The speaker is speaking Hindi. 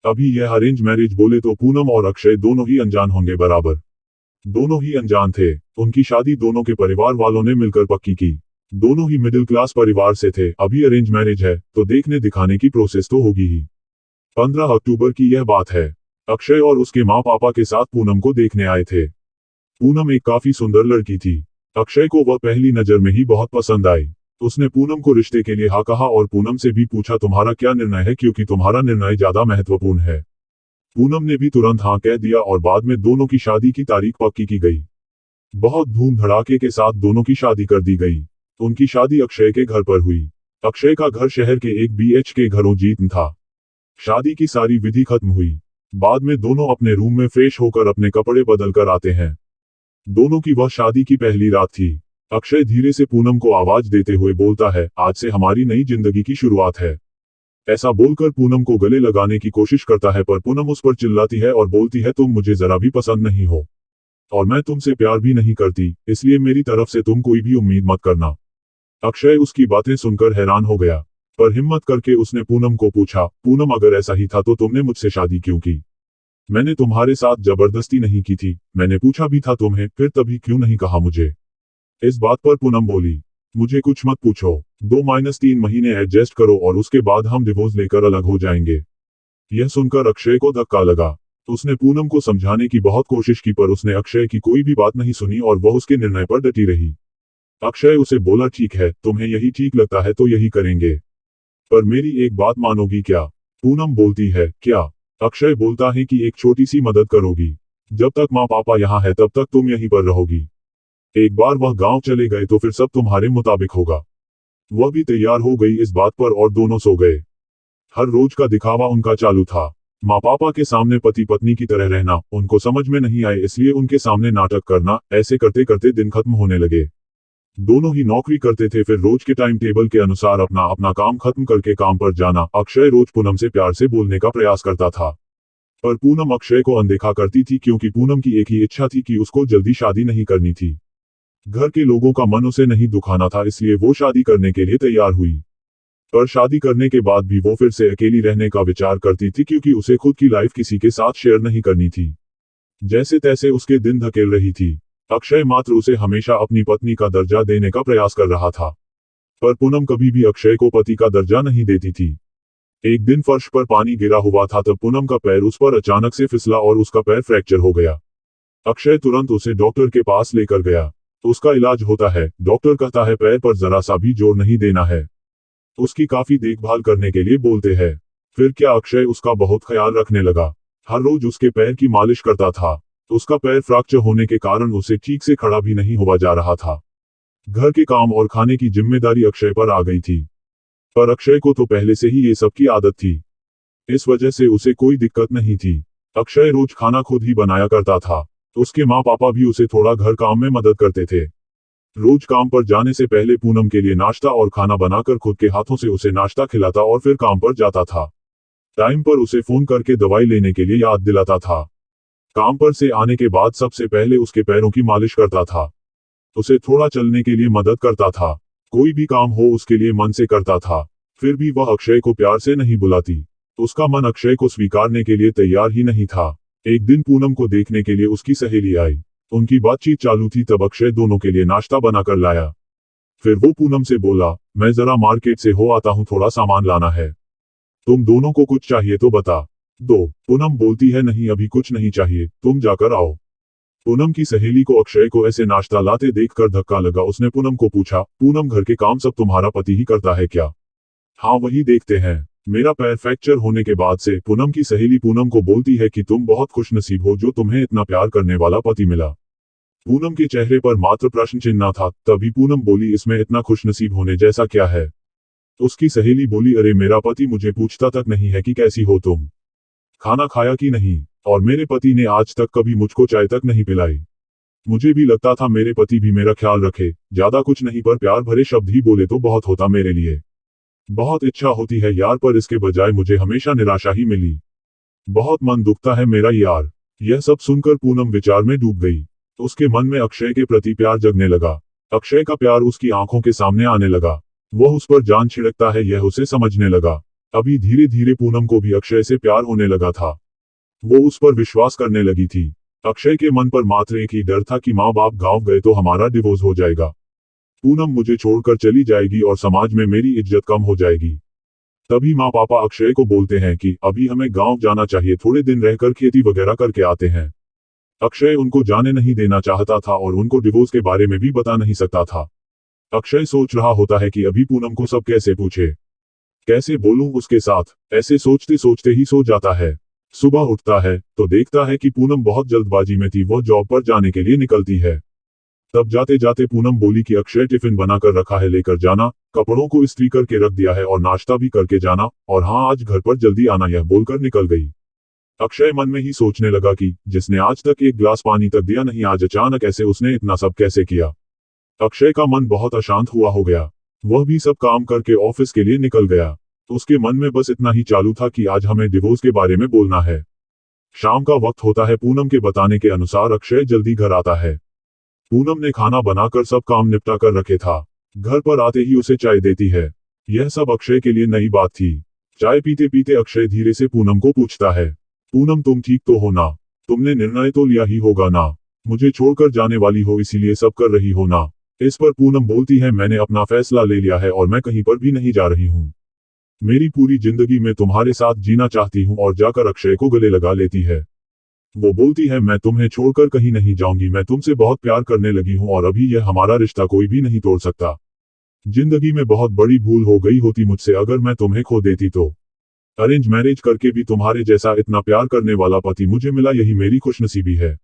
अभी यह अरेंज मैरिज बोले तो पूनम और अक्षय दोनों ही अनजान होंगे बराबर। दोनों ही अनजान थे। उनकी शादी दोनों के परिवार वालों ने मिलकर पक्की की। दोनों ही मिडिल क्लास परिवार से थे। अभी अरेंज मैरिज है तो देखने दिखाने की प्रोसेस तो होगी ही। 15 अक्टूबर की यह बात है। अक्षय और उसके माँ पापा के साथ पूनम को देखने आए थे। पूनम एक काफी सुंदर लड़की थी। अक्षय को वह पहली नजर में ही बहुत पसंद आई। उसने पूनम को रिश्ते के लिए हाँ कहा और पूनम से भी पूछा तुम्हारा क्या निर्णय है, क्योंकि तुम्हारा निर्णय ज्यादा महत्वपूर्ण है। पूनम ने भी तुरंत हाँ कह दिया और बाद में दोनों की शादी की तारीख पक्की की गई। बहुत धूम धड़ाके के साथ दोनों की शादी कर दी गई। उनकी शादी अक्षय के घर पर हुई। अक्षय का घर शहर के एक BHK घरों जीत था। शादी की सारी विधि खत्म हुई। बाद में दोनों अपने रूम में फ्रेश होकर अपने कपड़े बदल कर आते हैं। दोनों की वह शादी की पहली रात थी। अक्षय धीरे से पूनम को आवाज देते हुए बोलता है, आज से हमारी नई जिंदगी की शुरुआत है। ऐसा बोलकर पूनम को गले लगाने की कोशिश करता है, पर पूनम उस पर चिल्लाती है और बोलती है तुम मुझे जरा भी पसंद नहीं हो और मैं तुमसे प्यार भी नहीं करती, इसलिए मेरी तरफ से तुम कोई भी उम्मीद मत करना। अक्षय उसकी बातें सुनकर हैरान हो गया, पर हिम्मत करके उसने पूनम को पूछा, पूनम अगर ऐसा ही था तो तुमने मुझसे शादी क्यों की? मैंने तुम्हारे साथ जबरदस्ती नहीं की थी, मैंने पूछा भी था तुम्हें, फिर तभी क्यों नहीं कहा मुझे? इस बात पर पूनम बोली, मुझे कुछ मत पूछो, 2-3 महीने एडजस्ट करो और उसके बाद हम डिवोर्स लेकर अलग हो जाएंगे। यह सुनकर अक्षय को धक्का लगा। उसने पूनम को समझाने की बहुत कोशिश की, पर उसने अक्षय की कोई भी बात नहीं सुनी और वह उसके निर्णय पर डटी रही। अक्षय उसे बोला, ठीक है, तुम्हें यही ठीक लगता है तो यही करेंगे, पर मेरी एक बात मानोगी क्या? पूनम बोलती है, क्या? अक्षय बोलता है कि एक छोटी सी मदद करोगी। जब तक माँ पापा यहाँ है तब तक तुम यहीं पर रहोगी। एक बार वह गांव चले गए तो फिर सब तुम्हारे मुताबिक होगा। वह भी तैयार हो गई इस बात पर और दोनों सो गए। हर रोज का दिखावा उनका चालू था। माँ पापा के सामने पति पत्नी की तरह रहना उनको समझ में नहीं आए, इसलिए उनके सामने नाटक करना। ऐसे करते करते दिन खत्म होने लगे। दोनों ही नौकरी करते थे, फिर रोज के टाइम टेबल के अनुसार अपना अपना काम खत्म करके काम पर जाना। अक्षय रोज पूनम से प्यार से बोलने का प्रयास करता था, पर पूनम अक्षय को अनदेखा करती थी, क्योंकि पूनम की एक ही इच्छा थी कि उसको जल्दी शादी नहीं करनी थी। घर के लोगों का मन उसे नहीं दुखाना था, इसलिए वो शादी करने के लिए तैयार हुई। पर शादी करने के बाद भी वो फिर से अकेली रहने का विचार करती थी, क्योंकि उसे खुद की लाइफ किसी के साथ शेयर नहीं करनी थी। जैसे तैसे उसके दिन धकेल रही थी। अक्षय मात्र उसे हमेशा अपनी पत्नी का दर्जा देने का प्रयास कर रहा था, पर पूनम कभी भी अक्षय को पति का दर्जा नहीं देती थी। एक दिन फर्श पर पानी गिरा हुआ था, तब पूनम का पैर उस पर अचानक से फिसला और उसका पैर फ्रैक्चर हो गया। अक्षय तुरंत उसे डॉक्टर के पास लेकर गया। उसका इलाज होता है। डॉक्टर कहता है पैर पर जरा सा भी जोर नहीं देना है, उसकी काफी देखभाल करने के लिए बोलते हैं। फिर क्या, अक्षय उसका बहुत ख्याल रखने लगा। हर रोज उसके पैर की मालिश करता था। उसका पैर फ्रैक्चर होने के कारण उसे ठीक से खड़ा भी नहीं हुआ जा रहा था। घर के काम और खाने की जिम्मेदारी अक्षय पर आ गई थी, पर अक्षय को तो पहले से ही ये सब की आदत थी, इस वजह से उसे कोई दिक्कत नहीं थी। अक्षय रोज खाना खुद ही बनाया करता था। उसके माँ पापा भी उसे थोड़ा घर काम में मदद करते थे। रोज काम पर जाने से पहले पूनम के लिए नाश्ता और खाना बनाकर खुद के हाथों से उसे नाश्ता खिलाता और फिर काम पर जाता था। टाइम पर उसे फोन करके दवाई लेने के लिए याद दिलाता था। काम पर से आने के बाद सबसे पहले उसके पैरों की मालिश करता था। उसे थोड़ा चलने के लिए मदद करता था। कोई भी काम हो उसके लिए मन से करता था। फिर भी वह अक्षय को प्यार से नहीं बुलाती। उसका मन अक्षय को स्वीकारने के लिए तैयार ही नहीं था। एक दिन पूनम को देखने के लिए उसकी सहेली आई। उनकी बातचीत चालू थी, तब अक्षय दोनों के लिए नाश्ता बनाकर लाया। फिर वो पूनम से बोला, मैं जरा मार्केट से हो आता हूँ, थोड़ा सामान लाना है, तुम दोनों को कुछ चाहिए तो बता दो। पूनम बोलती है, नहीं अभी कुछ नहीं चाहिए, तुम जाकर आओ। पूनम की सहेली को अक्षय को ऐसे नाश्ता लाते देखकर धक्का लगा। उसने पूनम को पूछा, पूनम घर के काम सब तुम्हारा पति ही करता है क्या? हाँ वही देखते हैं। मेरा पैर फ्रैक्चर होने के बाद से, पूनम की सहेली पूनम को बोलती है कि तुम बहुत खुशनसीब हो जो तुम्हें इतना प्यार करने वाला पति मिला। पूनम के चेहरे पर मात्र प्रश्न चिन्ह था। तभी पूनम बोली, इसमें इतना खुशनसीब होने जैसा क्या है? उसकी सहेली बोली, अरे मेरा पति मुझे पूछता तक नहीं है कि कैसी हो तुम, खाना खाया कि नहीं, और मेरे पति ने आज तक कभी मुझको चाय तक नहीं पिलाई। मुझे भी लगता था मेरे पति भी मेरा ख्याल रखे, ज्यादा कुछ नहीं पर प्यार भरे शब्द ही बोले तो बहुत होता मेरे लिए। बहुत इच्छा होती है यार, पर इसके बजाय मुझे हमेशा निराशा ही मिली। बहुत मन दुखता है मेरा यार। यह सब सुनकर पूनम विचार में डूब गई। उसके मन में अक्षय के प्रति प्यार जगने लगा। अक्षय का प्यार उसकी आंखों के सामने आने लगा। वह उस पर जान छिड़कता है यह उसे समझने लगा। अभी धीरे धीरे पूनम को भी अक्षय से प्यार होने लगा था। वो उस पर विश्वास करने लगी थी। अक्षय के मन पर मात्र एक ही डर था कि माँ बाप गांव गए तो हमारा डिवोर्स हो जाएगा, पूनम मुझे छोड़कर चली जाएगी और समाज में मेरी इज्जत कम हो जाएगी। तभी माँ पापा अक्षय को बोलते हैं कि अभी हमें गांव जाना चाहिए, थोड़े दिन रहकर खेती वगैरह करके आते हैं। अक्षय उनको जाने नहीं देना चाहता था और उनको डिवोर्स के बारे में भी बता नहीं सकता था। अक्षय सोच रहा होता है कि अभी पूनम को सब कैसे पूछे, कैसे बोलूं उसके साथ। ऐसे सोचते सोचते ही सो जाता है। सुबह उठता है तो देखता है कि पूनम बहुत जल्दबाजी में थी, वह जॉब पर जाने के लिए निकलती है। तब जाते जाते पूनम बोली कि अक्षय टिफिन बनाकर रखा है, लेकर जाना, कपड़ों को इस्त्री करके रख दिया है और नाश्ता भी करके जाना, और हाँ आज घर पर जल्दी आना, यह बोलकर निकल गई। अक्षय मन में ही सोचने लगा कि जिसने आज तक एक गिलास पानी तक दिया नहीं, आज अचानक ऐसे उसने इतना सब कैसे किया। अक्षय का मन बहुत अशांत हुआ हो गया। वह भी सब काम करके ऑफिस के लिए निकल गया। उसके मन में बस इतना ही चालू था कि आज हमें डिवोर्स के बारे में बोलना है। शाम का वक्त होता है। पूनम के बताने के अनुसार अक्षय जल्दी घर आता है। पूनम ने खाना बनाकर सब काम निपटा कर रखे था। घर पर आते ही उसे चाय देती है। यह सब अक्षय के लिए नई बात थी। चाय पीते पीते अक्षय धीरे से पूनम को पूछता है, पूनम तुम ठीक तो हो ना? तुमने निर्णय तो लिया ही होगा ना? मुझे छोड़कर जाने वाली हो इसीलिए सब कर रही हो ना? इस पर पूनम बोलती है, मैंने अपना फैसला ले लिया है और मैं कहीं पर भी नहीं जा रही हूँ। मेरी पूरी जिंदगी में तुम्हारे साथ जीना चाहती हूँ, और जाकर अक्षय को गले लगा लेती है। वो बोलती है, मैं तुम्हें छोड़कर कहीं नहीं जाऊंगी, मैं तुमसे बहुत प्यार करने लगी हूँ और अभी यह हमारा रिश्ता कोई भी नहीं तोड़ सकता। जिंदगी में बहुत बड़ी भूल हो गई होती मुझसे अगर मैं तुम्हें खो देती तो। अरेंज मैरिज करके भी तुम्हारे जैसा इतना प्यार करने वाला पति मुझे मिला, यही मेरी खुशनसीबी है।